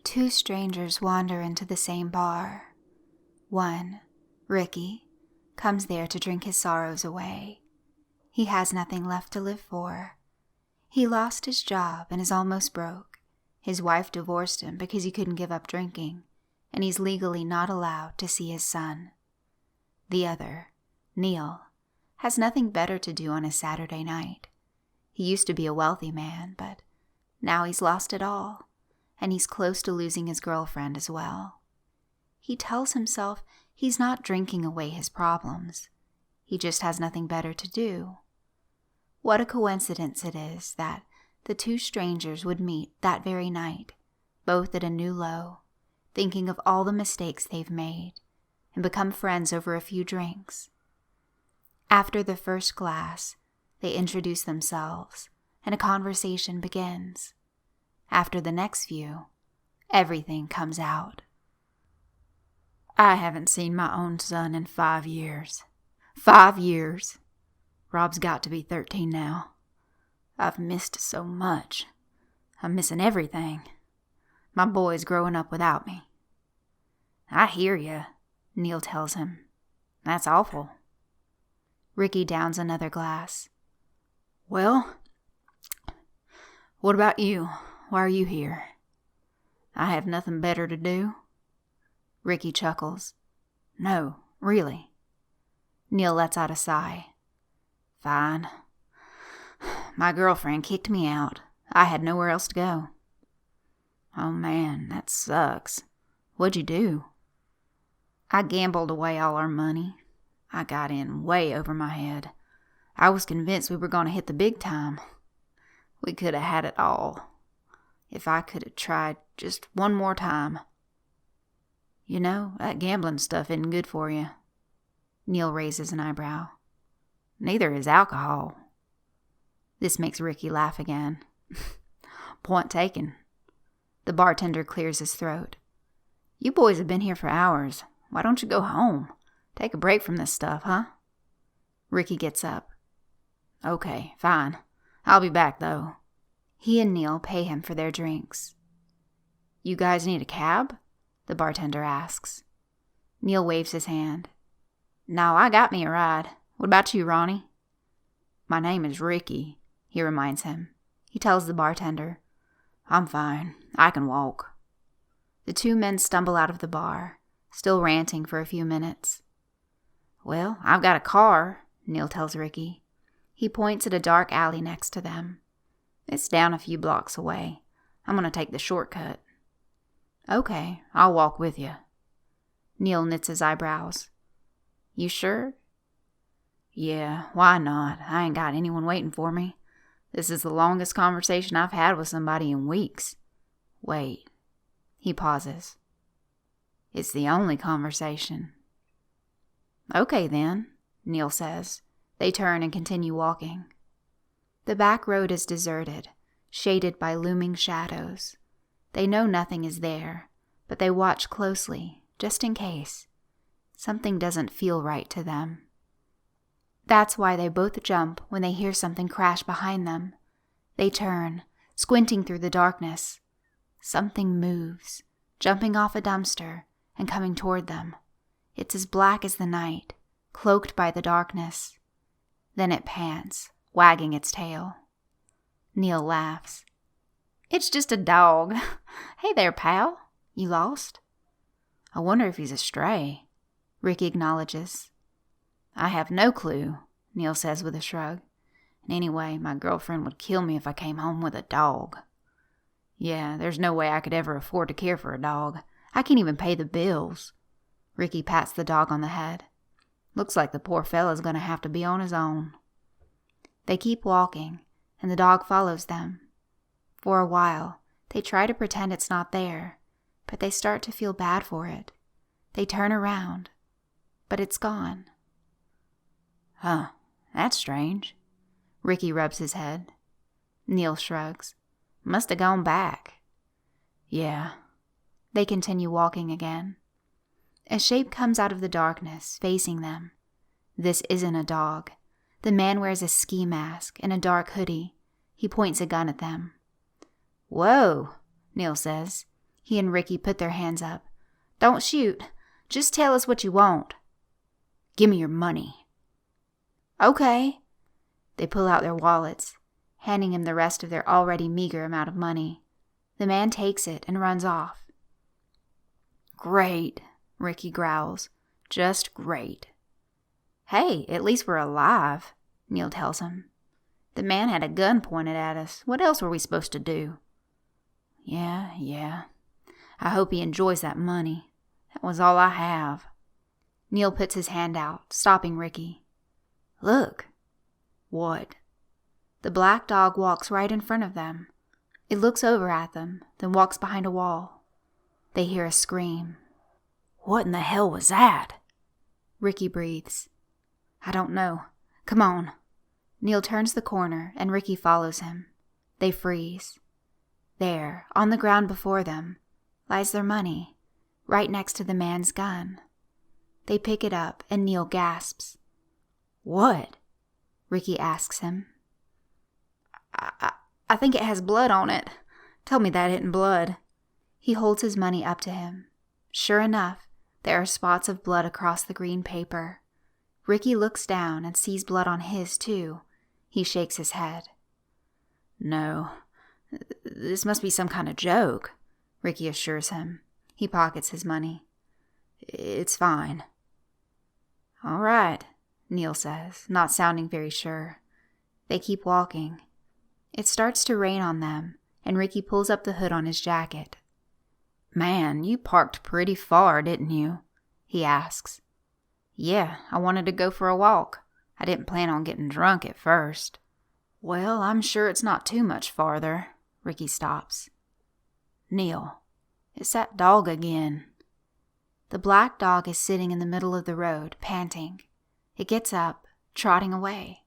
Two strangers wander into the same bar. One, Ricky, comes there to drink his sorrows away. He has nothing left to live for. He lost his job and is almost broke. His wife divorced him because he couldn't give up drinking, and he's legally not allowed to see his son. The other, Neil, has nothing better to do on a Saturday night. He used to be a wealthy man, but now he's lost it all, and he's close to losing his girlfriend as well. He tells himself he's not drinking away his problems. He just has nothing better to do. What a coincidence it is that the two strangers would meet that very night, both at a new low, thinking of all the mistakes they've made, and become friends over a few drinks. After the first glass, they introduce themselves, and a conversation begins. After the next few, everything comes out. I haven't seen my own son in 5 years. 5 years. Rob's got to be 13 now. I've missed so much. I'm missing everything. My boy's growing up without me. I hear ya, Neil tells him. That's awful. Ricky downs another glass. Well, what about you? Why are you here? I have nothing better to do? Ricky chuckles. No, really. Neil lets out a sigh. Fine. My girlfriend kicked me out. I had nowhere else to go. Oh man, that sucks. What'd you do? I gambled away all our money. I got in way over my head. I was convinced we were going to hit the big time. We could have had it all. If I could have tried just one more time. You know, that gambling stuff isn't good for you. Neil raises an eyebrow. Neither is alcohol. This makes Ricky laugh again. Point taken. The bartender clears his throat. You boys have been here for hours. Why don't you go home? Take a break from this stuff, huh? Ricky gets up. Okay, fine. I'll be back, though. He and Neil pay him for their drinks. You guys need a cab? The bartender asks. Neil waves his hand. No, I got me a ride. What about you, Ronnie? My name is Ricky, he reminds him. He tells the bartender. I'm fine. I can walk. The two men stumble out of the bar, still ranting for a few minutes. Well, I've got a car, Neil tells Ricky. He points at a dark alley next to them. It's down a few blocks away. I'm going to take the shortcut. Okay, I'll walk with you. Neil knits his eyebrows. You sure? Yeah, why not? I ain't got anyone waiting for me. This is the longest conversation I've had with somebody in weeks. Wait. He pauses. It's the only conversation. Okay then, Neil says. They turn and continue walking. The back road is deserted, shaded by looming shadows. They know nothing is there, but they watch closely, just in case. Something doesn't feel right to them. That's why they both jump when they hear something crash behind them. They turn, squinting through the darkness. Something moves, jumping off a dumpster and coming toward them. It's as black as the night, cloaked by the darkness. Then it pants, wagging its tail. Neil laughs. It's just a dog. Hey there, pal. You lost? I wonder if he's a stray. Ricky acknowledges. I have no clue, Neil says with a shrug. And anyway, my girlfriend would kill me if I came home with a dog. Yeah, there's no way I could ever afford to care for a dog. I can't even pay the bills. Ricky pats the dog on the head. Looks like the poor fella's going to have to be on his own. They keep walking, and the dog follows them. For a while, they try to pretend it's not there, but they start to feel bad for it. They turn around, but it's gone. Huh, that's strange. Ricky rubs his head. Neil shrugs. Must have gone back. Yeah. They continue walking again. A shape comes out of the darkness, facing them. This isn't a dog. The man wears a ski mask and a dark hoodie. He points a gun at them. Whoa, Neil says. He and Ricky put their hands up. "Don't shoot. Just tell us what you want." "Give me your money." "Okay." They pull out their wallets, handing him the rest of their already meager amount of money. The man takes it and runs off. "Great," Ricky growls. "Just great." "Hey, at least we're alive," Neil tells him. "The man had a gun pointed at us. What else were we supposed to do?" Yeah. I hope he enjoys that money. That was all I have." Neil puts his hand out, stopping Ricky. "Look." "What?" The black dog walks right in front of them. It looks over at them, then walks behind a wall. They hear a scream. "What in the hell was that?" Ricky breathes. "I don't know. Come on." Neil turns the corner and Ricky follows him. They freeze. There, on the ground before them, lies their money, right next to the man's gun. They pick it up and Neil gasps. "What?" Ricky asks him. I think it has blood on it. Tell me that isn't blood." He holds his money up to him. Sure enough, there are spots of blood across the green paper. Ricky looks down and sees blood on his, too. He shakes his head. "No, this must be some kind of joke," Ricky assures him. He pockets his money. "It's fine." "All right," Neil says, not sounding very sure. They keep walking. It starts to rain on them, and Ricky pulls up the hood on his jacket. "Man, you parked pretty far, didn't you?" he asks. "Yeah, I wanted to go for a walk. I didn't plan on getting drunk at first." "Well, I'm sure it's not too much farther." Ricky stops. "Neil, it's that dog again." The black dog is sitting in the middle of the road, panting. It gets up, trotting away.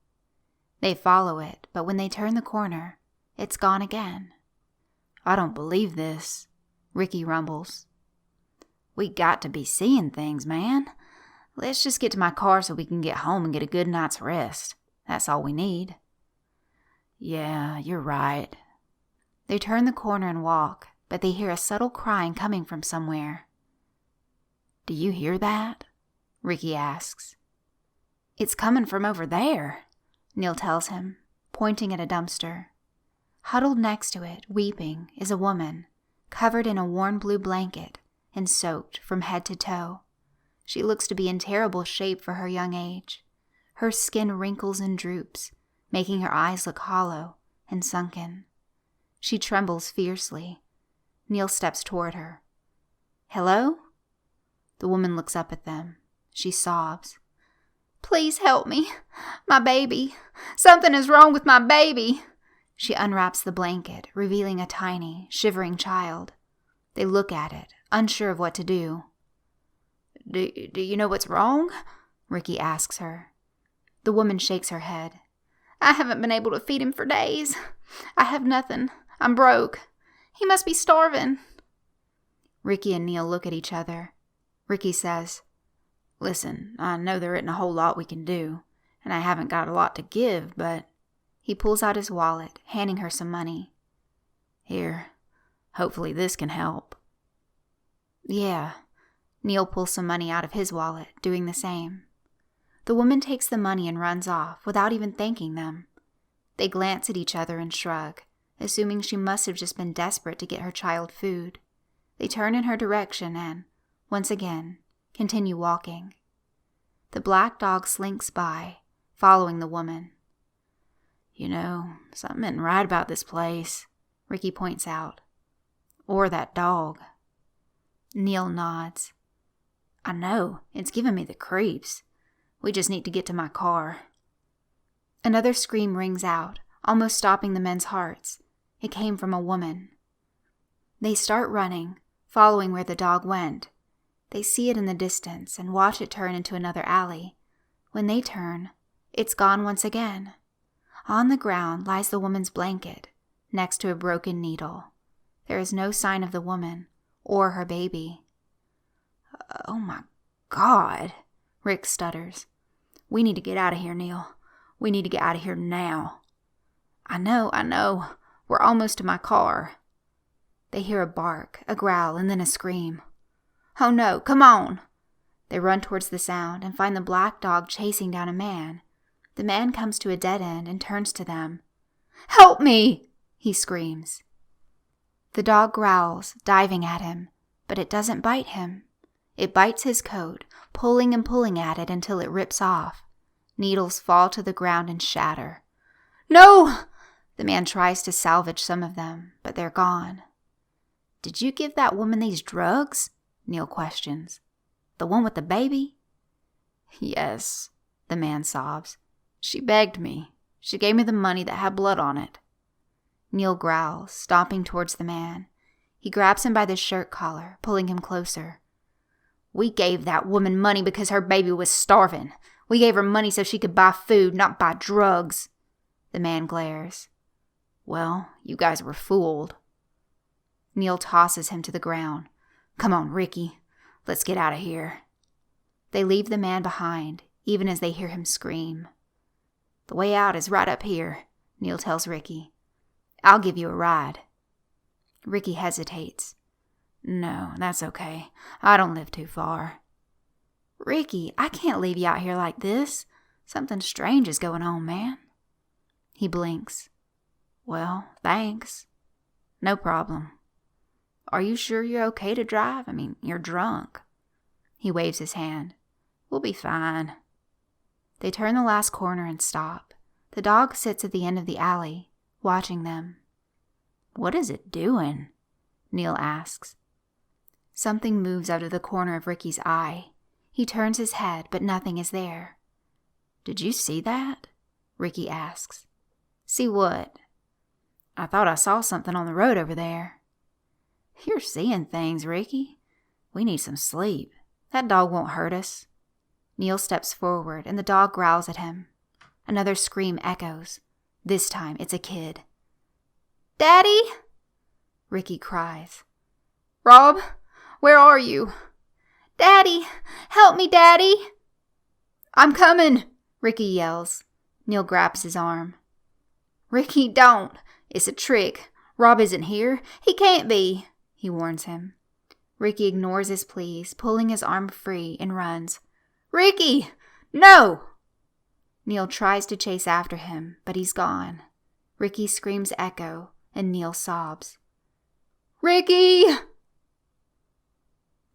They follow it, but when they turn the corner, it's gone again. "I don't believe this," Ricky rumbles. "We got to be seeing things, man. Let's just get to my car so we can get home and get a good night's rest. That's all we need." "Yeah, you're right." They turn the corner and walk, but they hear a subtle crying coming from somewhere. "Do you hear that?" Ricky asks. "It's coming from over there," Neil tells him, pointing at a dumpster. Huddled next to it, weeping, is a woman, covered in a worn blue blanket and soaked from head to toe. She looks to be in terrible shape for her young age. Her skin wrinkles and droops, making her eyes look hollow and sunken. She trembles fiercely. Neil steps toward her. "Hello?" The woman looks up at them. She sobs. "Please help me. My baby. Something is wrong with my baby." She unwraps the blanket, revealing a tiny, shivering child. They look at it, unsure of what to do. Do you know what's wrong?" Ricky asks her. The woman shakes her head. "I haven't been able to feed him for days. I have nothing. I'm broke. He must be starving." Ricky and Neil look at each other. Ricky says, "Listen, I know there isn't a whole lot we can do, and I haven't got a lot to give, but..." He pulls out his wallet, handing her some money. "Here, hopefully this can help." "Yeah." Neil pulls some money out of his wallet, doing the same. The woman takes the money and runs off without even thanking them. They glance at each other and shrug, assuming she must have just been desperate to get her child food. They turn in her direction and, once again, continue walking. The black dog slinks by, following the woman. "You know, something isn't right about this place," Ricky points out. "Or that dog." Neil nods. "I know, it's giving me the creeps. We just need to get to my car." Another scream rings out, almost stopping the men's hearts. It came from a woman. They start running, following where the dog went. They see it in the distance and watch it turn into another alley. When they turn, it's gone once again. On the ground lies the woman's blanket, next to a broken needle. There is no sign of the woman or her baby. "Oh my God," Rick stutters. "We need to get out of here, Neil. We need to get out of here now." I know. We're almost to my car." They hear a bark, a growl, and then a scream. Oh no, come on! They run towards the sound and find the black dog chasing down a man. The man comes to a dead end and turns to them. Help me! He screams. The dog growls, diving at him, but it doesn't bite him. It bites his coat, pulling and pulling at it until it rips off. Needles fall to the ground and shatter. No! The man tries to salvage some of them, but they're gone. Did you give that woman these drugs? Neil questions. The one with the baby? Yes, the man sobs. She begged me. She gave me the money that had blood on it. Neil growls, stomping towards the man. He grabs him by the shirt collar, pulling him closer. We gave that woman money because her baby was starving. We gave her money so she could buy food, not buy drugs. The man glares. Well, you guys were fooled. Neil tosses him to the ground. Come on, Ricky. Let's get out of here. They leave the man behind, even as they hear him scream. The way out is right up here, Neil tells Ricky. I'll give you a ride. Ricky hesitates. No, that's okay. I don't live too far. Ricky, I can't leave you out here like this. Something strange is going on, man. He blinks. Well, thanks. No problem. Are you sure you're okay to drive? I mean, you're drunk. He waves his hand. We'll be fine. They turn the last corner and stop. The dog sits at the end of the alley, watching them. What is it doing? Neil asks. Something moves out of the corner of Ricky's eye. He turns his head, but nothing is there. Did you see that? Ricky asks. See what? I thought I saw something on the road over there. You're seeing things, Ricky. We need some sleep. That dog won't hurt us. Neil steps forward, and the dog growls at him. Another scream echoes. This time, it's a kid. Daddy! Ricky cries. Rob, where are you? Daddy! Help me, Daddy! I'm coming, Ricky yells. Neil grabs his arm. Ricky, don't. It's a trick. Rob isn't here. He can't be, he warns him. Ricky ignores his pleas, pulling his arm free, and runs. Ricky! No! Neil tries to chase after him, but he's gone. Ricky's screams echo, and Neil sobs. Ricky!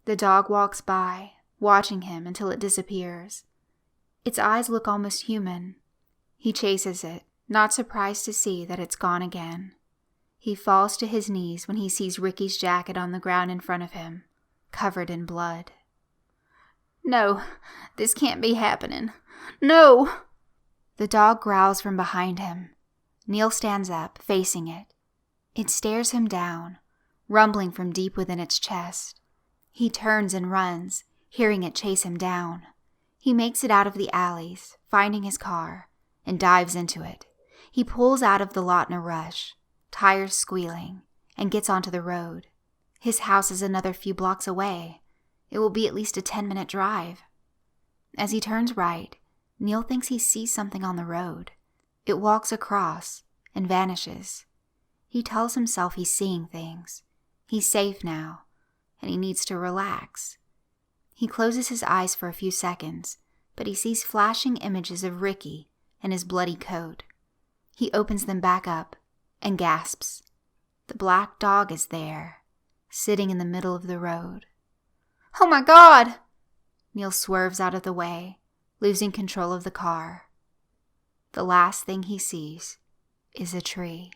The dog walks by, watching him until it disappears. Its eyes look almost human. He chases it, not surprised to see that it's gone again. He falls to his knees when he sees Ricky's jacket on the ground in front of him, covered in blood. No, this can't be happening. No! The dog growls from behind him. Neil stands up, facing it. It stares him down, rumbling from deep within its chest. He turns and runs, hearing it chase him down. He makes it out of the alleys, finding his car, and dives into it. He pulls out of the lot in a rush, tires squealing, and gets onto the road. His house is another few blocks away. It will be at least a 10-minute drive. As he turns right, Neil thinks he sees something on the road. It walks across and vanishes. He tells himself he's seeing things. He's safe now, and he needs to relax. He closes his eyes for a few seconds, but he sees flashing images of Ricky and his bloody coat. He opens them back up and gasps. The black dog is there, sitting in the middle of the road. Oh my God! Neil swerves out of the way, losing control of the car. The last thing he sees is a tree.